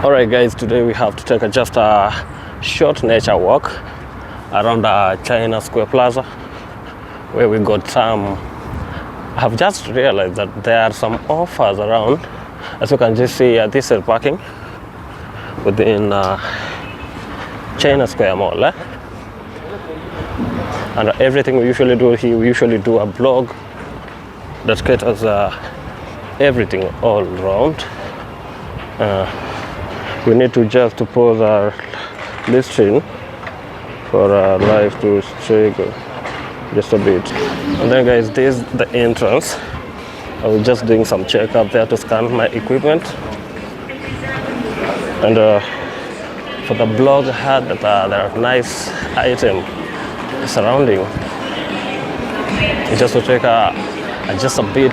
Alright guys, today we have to take just a short nature walk around China Square Plaza, where we got some. I have just realized that there are some offers around. As you can just see, this is parking within China Square Mall. And everything we usually do here, we usually do a blog that caters everything all around. We need to just to pause our listing for our live to check just a bit. And then guys, this is the entrance. I was just doing some checkup there to scan my equipment. And for the blog, I heard that there are nice items surrounding. Just to check just a bit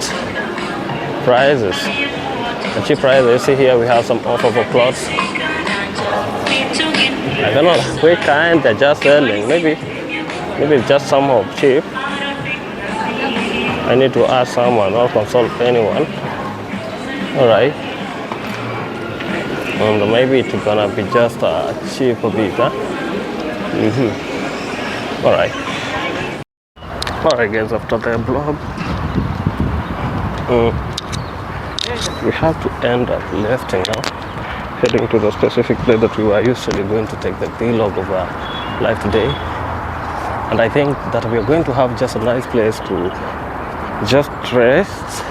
prices. The cheap prices. You see here we have some offer for clothes. I don't know which kind they're just selling. Maybe it's just somehow cheap. I need to ask someone or consult anyone. Alright. And maybe it's gonna be just a cheap bit, huh? Alright. Alright guys, after the blog, we have to end up lifting now, heading to the specific place that we were usually going to take the vlog of our life today. And I think that we are going to have just a nice place to just rest.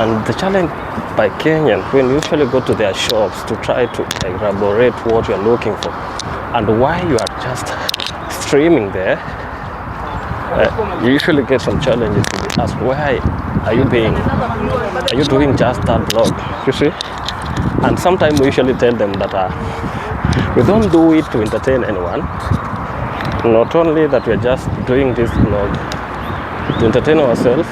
And the challenge by Kenyans, when you usually go to their shops to try to elaborate what you're looking for and why you are just streaming there, you usually get some challenges to be asked, why are you doing just that vlog, you see? And sometimes we usually tell them that we don't do it to entertain anyone. Not only that we're just doing this vlog to entertain ourselves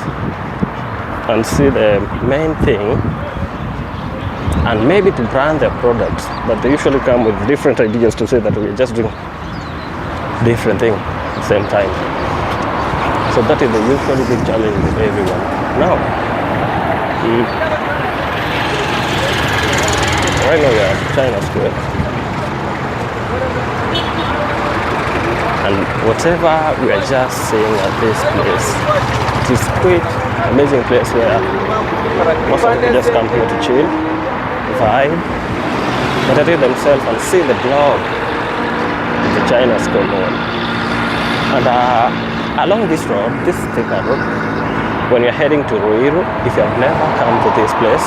and see the main thing, and maybe to brand their products, but they usually come with different ideas to say that we're just doing different things at the same time. So that is the usually big challenge with everyone. Now, right now we are at China Square. And whatever we are just seeing at this place, it is quite amazing place where most of people just come here to chill, vibe, entertain themselves and see the blog of the China Square Mall. And along this road, this thicker road, when you're heading to Ruiru, if you have never come to this place,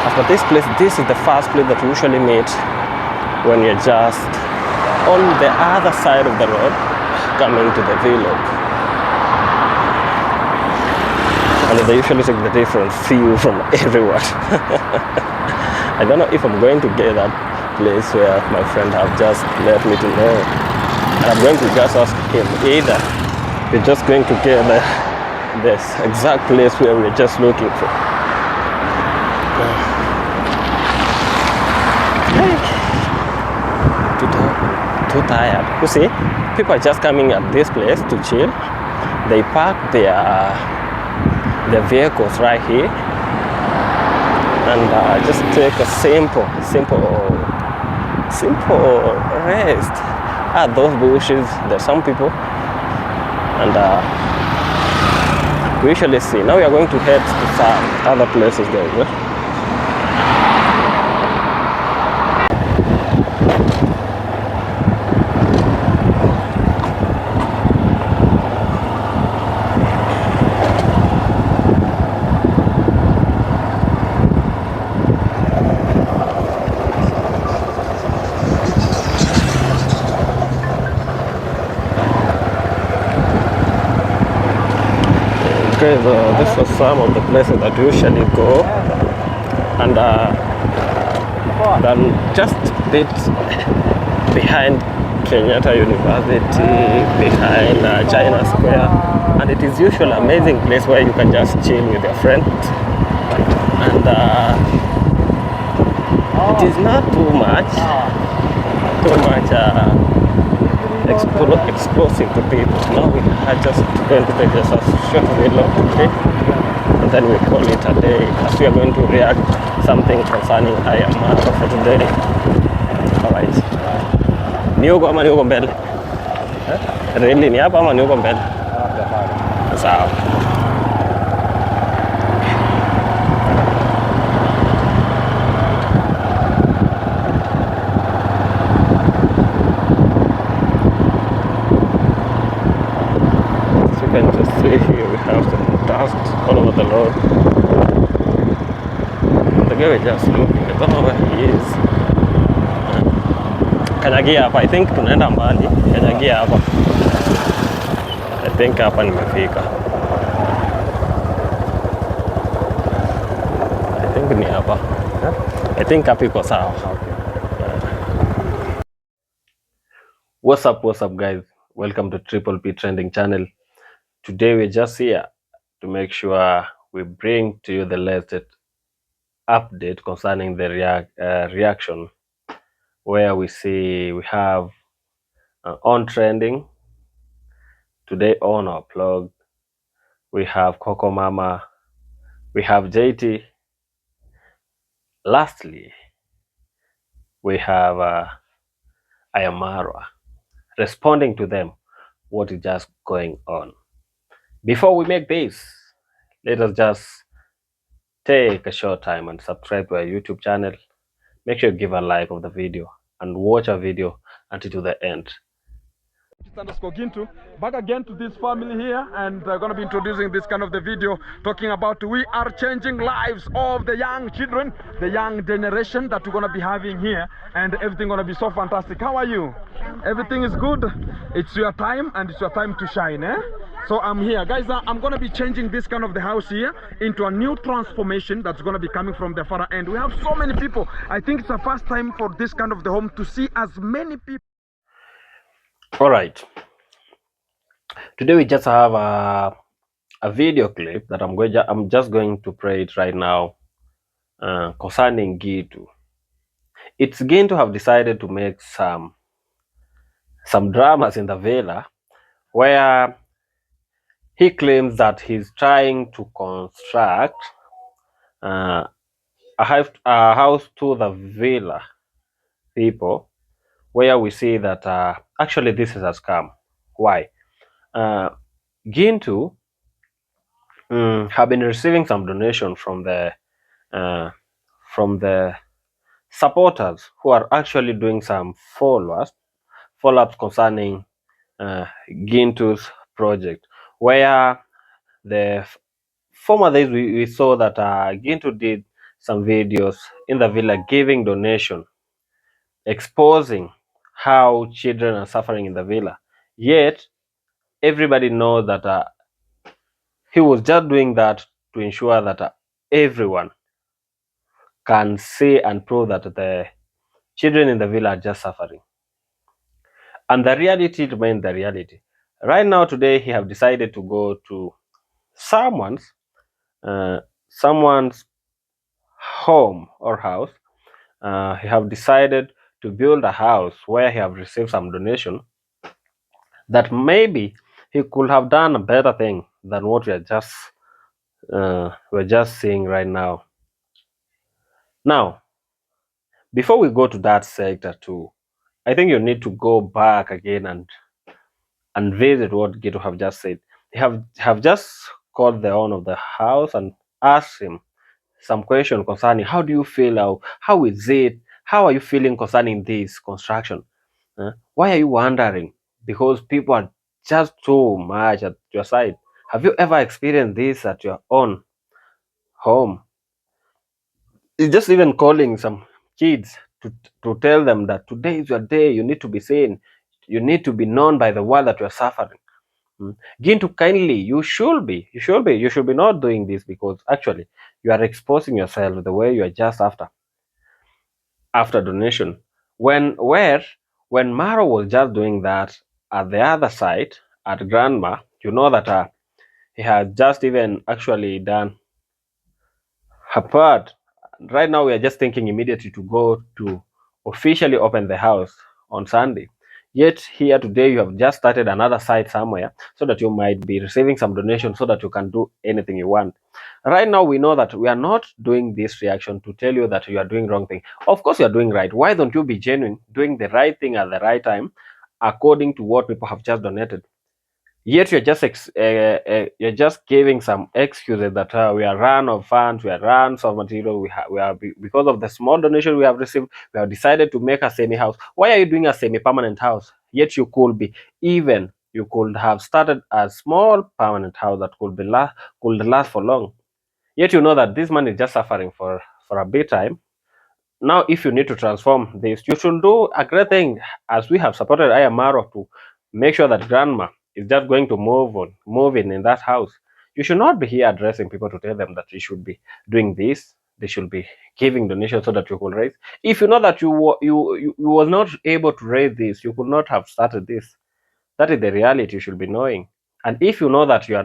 after this place, this is the first place that you usually meet when you're just on the other side of the road coming to the vlog. And they usually take the different view from everyone. I don't know if I'm going to get that place where my friend have just let me to know. And I'm going to just ask him either we're just going to get this exact place where we're just looking for. Too tired. You see, people are just coming at this place to chill. They park their vehicles right here and just take a simple rest. Those bushes, there's some people, and we usually see. Now we are going to head to some other places, guys. Okay, this was some of the places that we usually go, and then just a bit behind Kenyatta University, behind China Square, and it is usually an amazing place where you can just chill with your friends, and it is not too much explosive to people. Now we are just going to take just a short vlog today. and then we call it a day, as we are going to react something concerning I am for today. Alright. Ni uko ama ni uko mbele? Really ni hapa ama ni uko mbele? Sawa. As you can just see here, we have some dust all over the road. The guy is just looking. I don't know where he is. Kanyagia hapa. I think tunaenda mbali. Kanyagia hapa. I think hapa nimefika. I think ni hapa. I think hapa iko sawa. What's up guys? Welcome to Triple P Trending channel. Today we're just here to make sure we bring to you the latest update concerning the reaction, where we see we have on trending today on our blog. We have Coco Mama, we have JT. Lastly, we have Ayamara responding to them what is just going on. Before we make this, let us just take a short time and subscribe to our YouTube channel. Make sure you give a like of the video and watch our video until to the end. GINTU, back again to this family here, and I'm going to be introducing this kind of the video talking about we are changing lives of the young children, the young generation that we're going to be having here, and everything going to be so fantastic. How are you? Everything is good. It's your time, and it's your time to shine, eh? So I'm here, guys. I'm going to be changing this kind of the house here into a new transformation that's going to be coming from the far end. We have so many people. I think it's the first time for this kind of the home to see as many people. All right. Today we just have a video clip that I'm just going to play it right now concerning GINTU. It's GINTU have decided to make some dramas in the villa, where he claims that he's trying to construct a house to the villa people, where we see that actually this is a scam. Why? GINTU have been receiving some donation from the supporters who are actually doing some follow-ups concerning GINTU's project, where the former days we saw that GINTU did some videos in the villa giving donation, exposing how children are suffering in the villa. Yet everybody knows that he was just doing that to ensure that everyone can see and prove that the children in the villa are just suffering. And the reality remains the reality. Right now, today, he have decided to go to someone's home or house. He have decided to build a house where he have received some donation, that maybe he could have done a better thing than what we're just seeing right now. Now, before we go to that sector too, I think you need to go back again and visit what GINTU have just said. They have just called the owner of the house and asked him some question concerning how do you feel, how is it, how are you feeling concerning this construction? Why are you wondering? Because people are just too much at your side. Have you ever experienced this at your own home? It's just even calling some kids to tell them that today is your day, you need to be seen, you need to be known by the world that you're suffering. GINTU, kindly, you should be not doing this, because actually you are exposing yourself the way you are just after donation. When Maro was just doing that at the other side at Grandma, you know that he had just even actually done her part. Right now we are just thinking immediately to go to officially open the house on Sunday. Yet here today you have just started another site somewhere so that you might be receiving some donation so that you can do anything you want. Right now, we know that we are not doing this reaction to tell you that you are doing wrong thing. Of course, you are doing right. Why don't you be genuine, doing the right thing at the right time, according to what people have just donated? Yet you're just giving some excuses that we are run of funds, we are run of material, because of the small donation we have received, we have decided to make a semi house. Why are you doing a semi permanent house? Yet you could have started a small permanent house that could last for long. Yet you know that this man is just suffering for a bit time. Now, if you need to transform this, you should do a great thing, as we have supported Ayamaro to make sure that grandma is just going to move in that house. You should not be here addressing people to tell them that they should be doing this. They should be giving donations so that you could raise. If you know that you was not able to raise this, you could not have started this. That is the reality you should be knowing. And if you know that you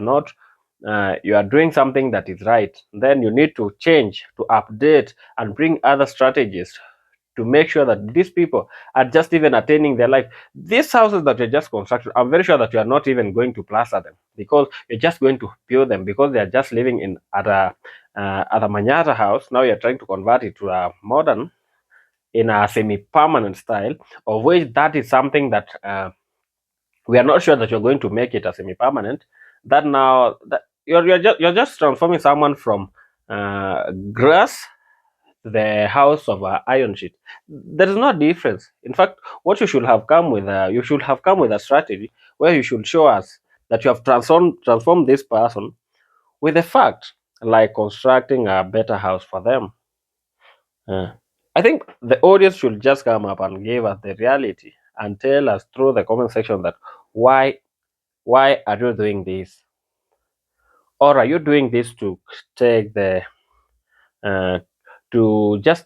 are doing something that is right, then you need to change, to update, and bring other strategies to make sure that these people are just even attaining their life. These houses that you're just constructing, I'm very sure that you are not even going to plaster them, because you're just going to build them, because they are just living in at a Manyata house. Now you're trying to convert it to a modern, in a semi-permanent style, of which that is something that we are not sure that you're going to make it a semi-permanent. That now that you're just transforming someone from grass to the house of iron sheet. There is no difference. In fact, what you should have come with a strategy where you should show us that you have transformed this person with a fact, like constructing a better house for them. Uh, I think the audience should just come up and give us the reality and tell us through the comment section that why why are you doing this, or are you doing this to take the uh, to just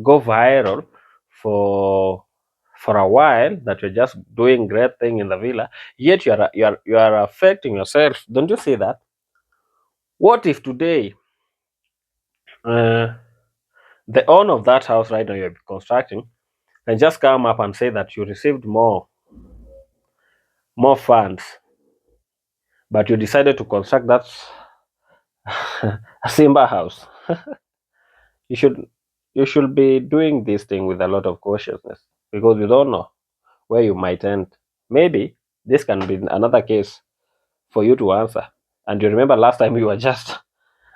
go viral for for a while, that you're just doing great thing in the villa, yet you are affecting yourself? Don't you see that? What if today uh, the owner of that house right now you're constructing can just come up and say that you received more funds, but you decided to construct that a Simba house? you should you should be doing this thing with a lot of cautiousness, because you don't know where you might end. Maybe this can be another case for you to answer. And you remember last time you were just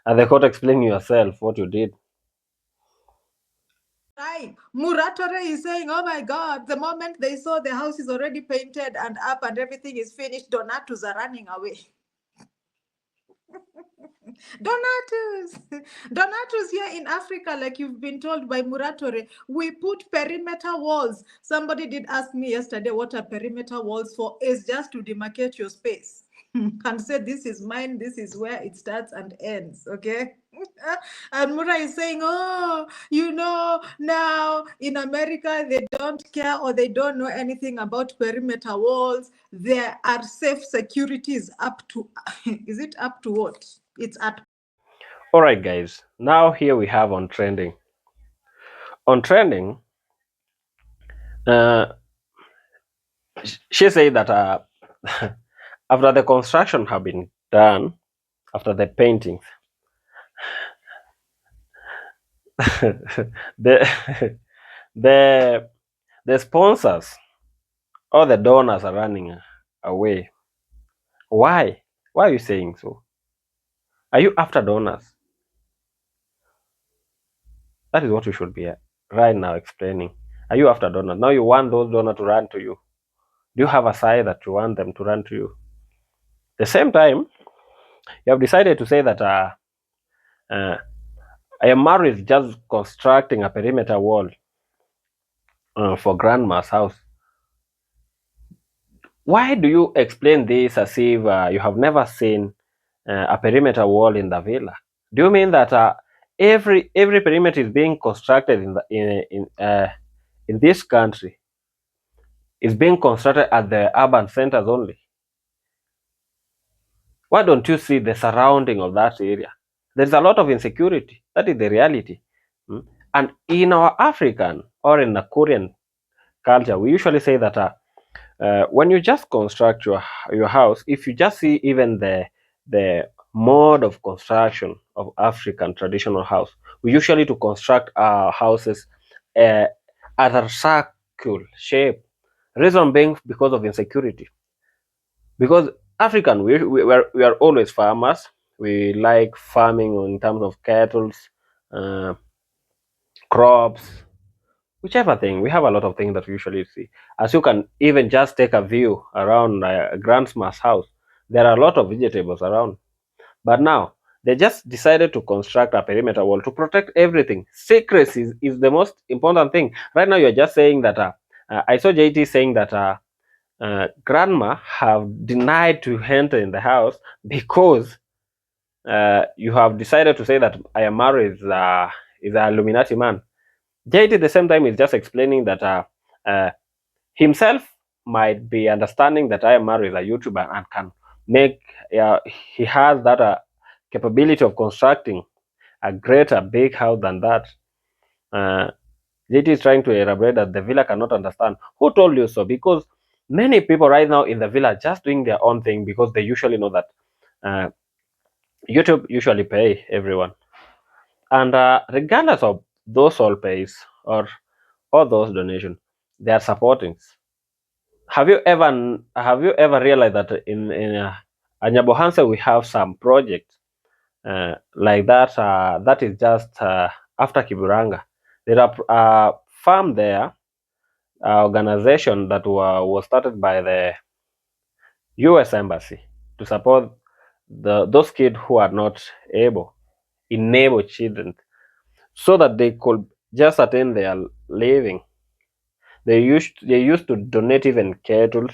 at the court explaining yourself what you did. Right. Muratore is saying, oh my God, the moment they saw the house is already painted and up and everything is finished, Donatus are running away. Donatus. Donatus here in Africa, like you've been told by Muratore, we put perimeter walls. Somebody did ask me yesterday what are perimeter walls for. It's just to demarcate your space and say, this is mine, this is where it starts and ends, okay? And Mura is saying, oh, now in America, they don't care or they don't know anything about perimeter walls. There are safe securities up to, is it up to what? It's at. All right, guys. Now here we have on trending. On trending, uh, she said that after the construction have been done, after the paintings, the the the sponsors or the donors are running away. Why? Why are you saying so? Are you after donors? That is what you should be right now explaining. Are you after donors? Now you want those donors to run to you. Do you have a side that you want them to run to you? The same time, you have decided to say that uh, I am married just constructing a perimeter wall for grandma's house. Why do you explain this as if you have never seen a perimeter wall in the villa? Do you mean that every perimeter is being constructed in this country is being constructed at the urban centers only? Why don't you see the surrounding of that area? There's a lot of insecurity. That is the reality. Mm. And in our African or in the Korean culture, we usually say that when you just construct your house, if you just see even the mode of construction of African traditional house. We usually to construct our houses uh, at a circle shape. Reason being because of insecurity. Because African, we are always farmers. We like farming in terms of cattle, uh, crops, whichever thing. We have a lot of things that we usually see. As you can even just take a view around grandma's house, there are a lot of vegetables around. But now they just decided to construct a perimeter wall to protect everything. Secrecy is the most important thing. Right now, you're just saying that. I saw JT saying that grandma have denied to enter in the house because you have decided to say that Ayamaru is an Illuminati man. JT at the same time is just explaining that uh, himself might be understanding that Ayamaru is a YouTuber and can make he has that capability of constructing a greater big house than that. Uh, JT is trying to elaborate that the villa cannot understand. Who told you so? Because many people right now in the villa are just doing their own thing because they usually know that uh, YouTube usually pay everyone, and regardless of those all pays or those donation, they are supporting. Have you ever realized that in Anyabohanse we have some projects like that that is just after Kiburanga. There are farm there, organization that was started by the U.S. Embassy to support those kids who are not able, enable children, so that they could just attain their living. They used to donate even cattle,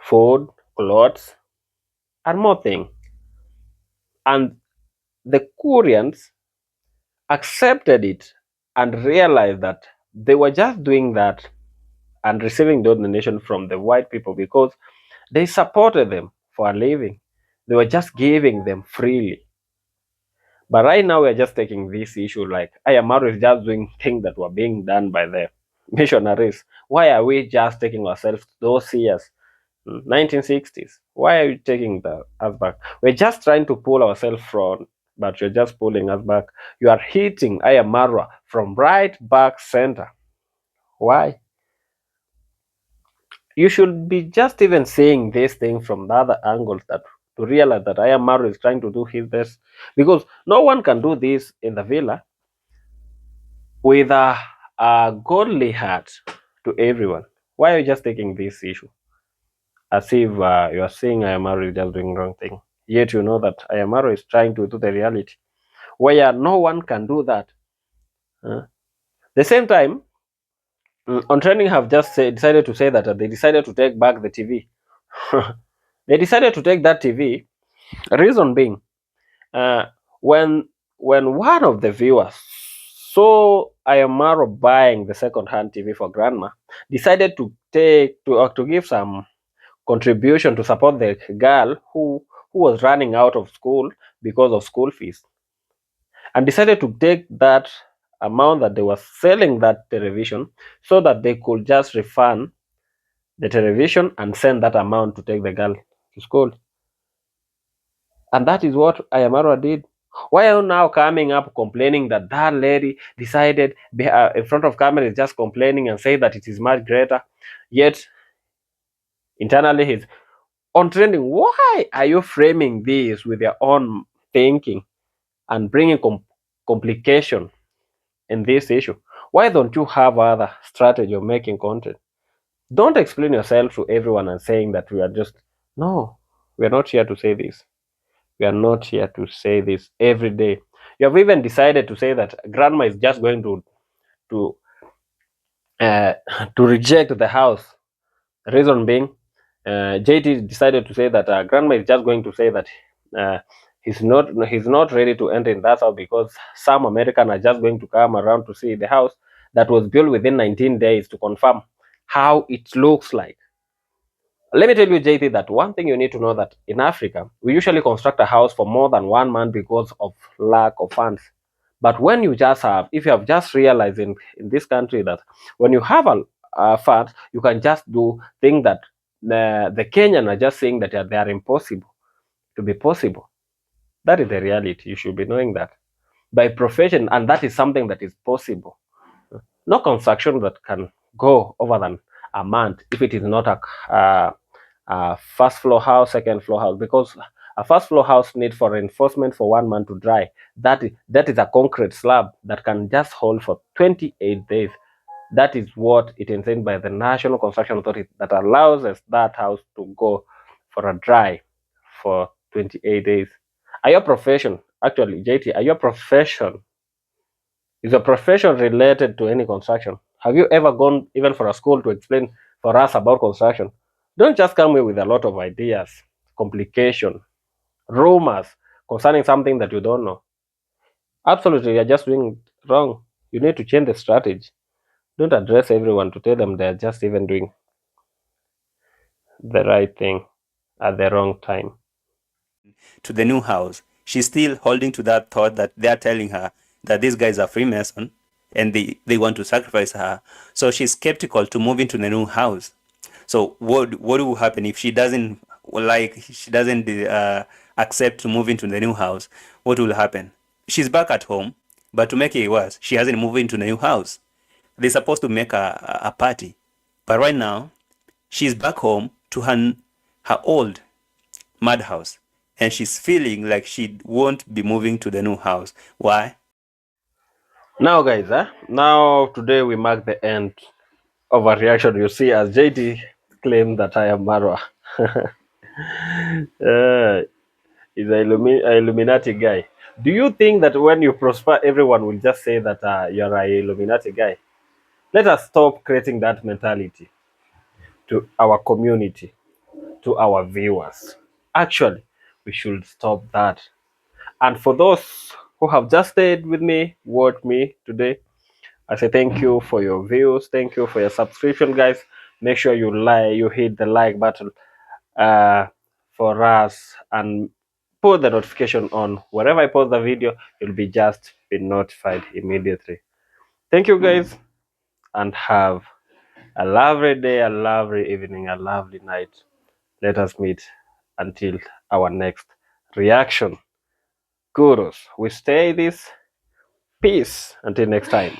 food, clothes, and more things. And the Koreans accepted it and realized that they were just doing that and receiving those donations from the white people because they supported them for a living. They were just giving them freely. But right now we're just taking this issue like Ayamaru is just doing things that were being done by the missionaries. Why are we just taking ourselves to those years, 1960s? Why are you taking us back? We're just trying to pull ourselves from, but you're just pulling us back. You are hitting Ayamaru from right back center. Why? You should be just even seeing this thing from the other angles that to realize that Ayamaru is trying to do his best because no one can do this in the villa with a godly heart to everyone. Why are you just taking this issue as if you are saying Ayamaru is just doing wrong thing? Yet you know that Ayamaru is trying to do the reality where no one can do that. The same time, on training have just decided to say that they decided to take back the TV. They decided to take that TV. Reason being, uh, when one of the viewers saw Ayamaro buying the second-hand TV for grandma, decided to to give some contribution to support the girl who was running out of school because of school fees, and decided to take that amount that they were selling that television so that they could just refund the television and send that amount to take the girl to school. And that is what Ayamaro did. Why are you now coming up complaining that that lady decided in front of camera is just complaining and say that it is much greater, yet internally he's on trending? Why are you framing this with your own thinking and bringing complication in this issue? Why don't you have other strategy of making content? Don't explain yourself to everyone and saying that we are just no. We are not here to say this. We are not here to say this every day. You have even decided to say that grandma is just going to uh, to reject the house. Reason being, JT decided to say that grandma is just going to say that uh, he's not ready to enter in that house because some American are just going to come around to see the house that was built within 19 days to confirm how it looks like. Let me tell you, JT, that one thing you need to know that in Africa, we usually construct a house for more than 1 month because of lack of funds. But when you just have, if you have just realized in this country that when you have a fund, you can just do things that the Kenyan are just saying that they are impossible to be possible. That is the reality. You should be knowing that by profession, and that is something that is possible. No construction that can go over than a month if it is not a first floor house, second floor house, because a first floor house need for reinforcement for 1 month to dry. That is a concrete slab that can just hold for 28 days. That is what it intended by the National Construction Authority, that allows us that house to go for a dry for 28 days. Are your profession, actually, JT, are your profession, is your profession related to any construction? Have you ever gone even for a school to explain for us about construction? Don't just come here with a lot of ideas, complication, rumors concerning something that you don't know. Absolutely, you're just doing it wrong. You need to change the strategy. Don't address everyone to tell them they're just even doing the right thing at the wrong time. To the new house, she's still holding to that thought that they're telling her that these guys are Freemason and they want to sacrifice her. So she's skeptical to move into the new house. So what will happen if she doesn't accept to move into the new house? What will happen? She's back at home, but to make it worse, she hasn't moved into the new house. They're supposed to make a party, but right now she's back home to her old madhouse, and she's feeling like she won't be moving to the new house. Why? Now, guys, now today we mark the end of a reaction. You see, as JT claimed that I am Marwa. He's a Illuminati guy. Do you think that when you prosper, everyone will just say that you're a Illuminati guy? Let us stop creating that mentality to our community, to our viewers. Actually, we should stop that. And for those who have just stayed with me, watched me today, I say thank you for your views. Thank you for your subscription, guys. Make sure you hit the like button uh, for us, and put the notification on. Wherever I post the video, you'll be just be notified immediately. Thank you, guys, and have a lovely day, a lovely evening, a lovely night. Let us meet until our next reaction. Kudos. We stay this. Peace. Until next time.